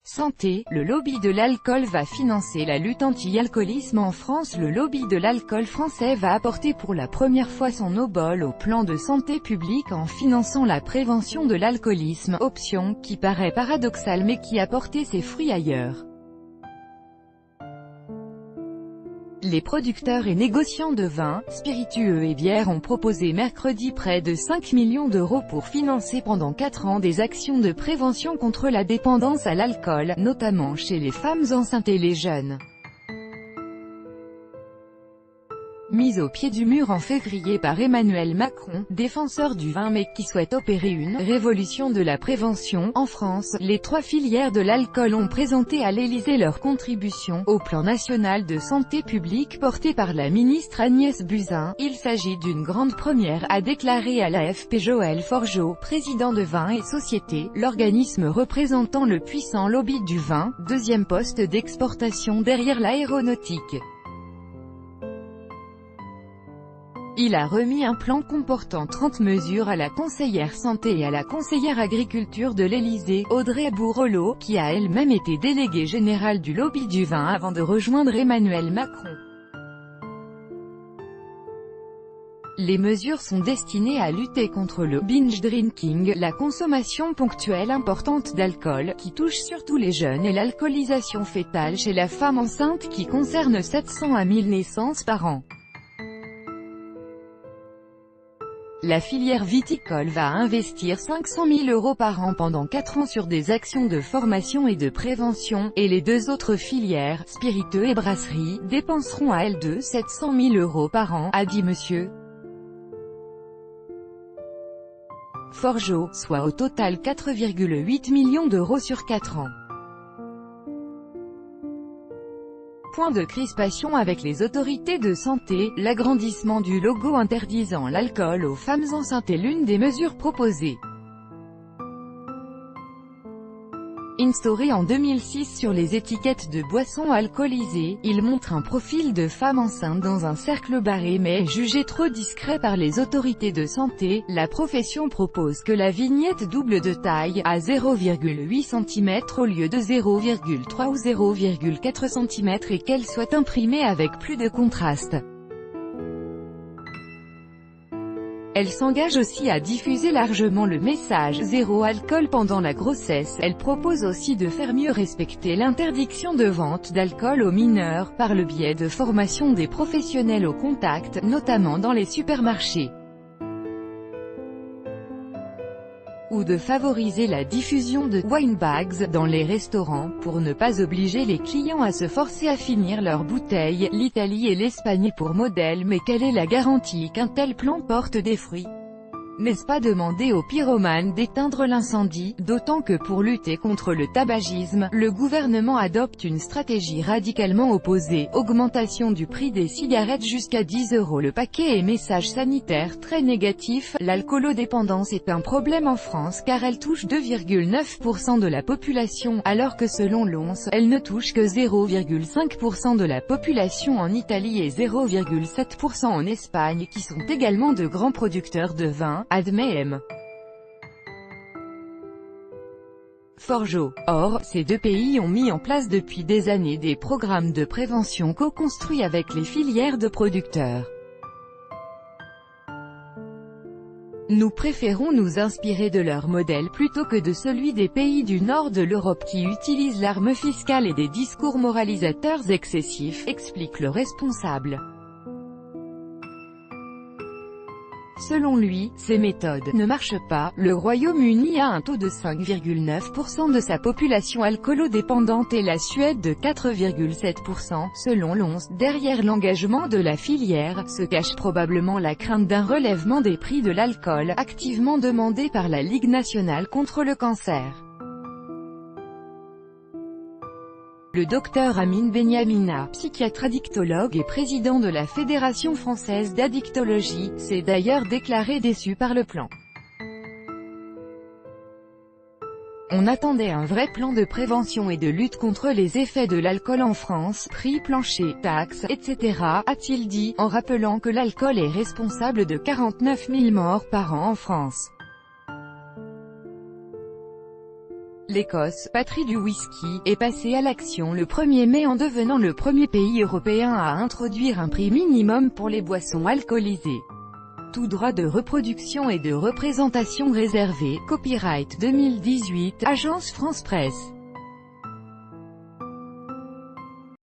Santé, le lobby de l'alcool va financer la lutte anti-alcoolisme en France. Le lobby de l'alcool français va apporter pour la première fois son obol au plan de santé publique en finançant la prévention de l'alcoolisme, option qui paraît paradoxale mais qui a porté ses fruits ailleurs. Les producteurs et négociants de vins, spiritueux et bières ont proposé mercredi près de 5 millions d'euros pour financer pendant 4 ans des actions de prévention contre la dépendance à l'alcool, notamment chez les femmes enceintes et les jeunes. Mise au pied du mur en février par Emmanuel Macron, défenseur du vin mais qui souhaite opérer une « révolution de la prévention » en France, les 3 filières de l'alcool ont présenté à l'Élysée leur contribution au plan national de santé publique porté par la ministre Agnès Buzyn. Il s'agit d'une grande première, a déclaré à l'AFP Joël Forgeau, président de Vin et Société, l'organisme représentant le puissant lobby du vin, deuxième poste d'exportation derrière l'aéronautique. Il a remis un plan comportant 30 mesures à la conseillère santé et à la conseillère agriculture de l'Élysée, Audrey Bourrelot, qui a elle-même été déléguée générale du lobby du vin avant de rejoindre Emmanuel Macron. Les mesures sont destinées à lutter contre le binge drinking, la consommation ponctuelle importante d'alcool, qui touche surtout les jeunes, et l'alcoolisation fœtale chez la femme enceinte qui concerne 700 à 1000 naissances par an. La filière viticole va investir 500 000 € par an pendant 4 ans sur des actions de formation et de prévention, et les 2 autres filières, spiritueux et brasserie, dépenseront à elles 700 000 € par an, a dit M. Forgeau, soit au total 4,8 millions d'euros sur 4 ans. Point de crispation avec les autorités de santé, l'agrandissement du logo interdisant l'alcool aux femmes enceintes est l'une des mesures proposées. Instauré en 2006 sur les étiquettes de boissons alcoolisées, il montre un profil de femme enceinte dans un cercle barré mais jugé trop discret par les autorités de santé. La profession propose que la vignette double de taille, à 0,8 cm au lieu de 0,3 ou 0,4 cm et qu'elle soit imprimée avec plus de contraste. Elle s'engage aussi à diffuser largement le message « zéro alcool » pendant la grossesse. Elle propose aussi de faire mieux respecter l'interdiction de vente d'alcool aux mineurs, par le biais de formation des professionnels au contact, notamment dans les supermarchés. Ou de favoriser la diffusion de « wine bags » dans les restaurants, pour ne pas obliger les clients à se forcer à finir leurs bouteilles. L'Italie et l'Espagne pour modèle, mais quelle est la garantie qu'un tel plan porte des fruits? N'est-ce pas demander aux pyromanes d'éteindre l'incendie, d'autant que pour lutter contre le tabagisme, le gouvernement adopte une stratégie radicalement opposée, augmentation du prix des cigarettes jusqu'à 10 € le paquet et message sanitaire très négatif. L'alcoolodépendance est un problème en France car elle touche 2,9% de la population, alors que selon l'OMS, elle ne touche que 0,5% de la population en Italie et 0,7% en Espagne, qui sont également de grands producteurs de vin, admet M. Forgeau. Or, ces 2 pays ont mis en place depuis des années des programmes de prévention co-construits avec les filières de producteurs. Nous préférons nous inspirer de leur modèle plutôt que de celui des pays du nord de l'Europe qui utilisent l'arme fiscale et des discours moralisateurs excessifs, explique le responsable. Selon lui, ces méthodes ne marchent pas. Le Royaume-Uni a un taux de 5,9% de sa population alcoolodépendante et la Suède de 4,7%, selon l'OMS. Derrière l'engagement de la filière, se cache probablement la crainte d'un relèvement des prix de l'alcool, activement demandé par la Ligue nationale contre le cancer. Le docteur Amine Benyamina, psychiatre addictologue et président de la Fédération française d'addictologie, s'est d'ailleurs déclaré déçu par le plan. On attendait un vrai plan de prévention et de lutte contre les effets de l'alcool en France, prix plancher, taxes, etc., a-t-il dit, en rappelant que l'alcool est responsable de 49 000 morts par an en France. l'Écosse, patrie du whisky, est passée à l'action le 1er mai en devenant le premier pays européen à introduire un prix minimum pour les boissons alcoolisées. Tout droit de reproduction et de représentation réservé. Copyright 2018, Agence France Presse.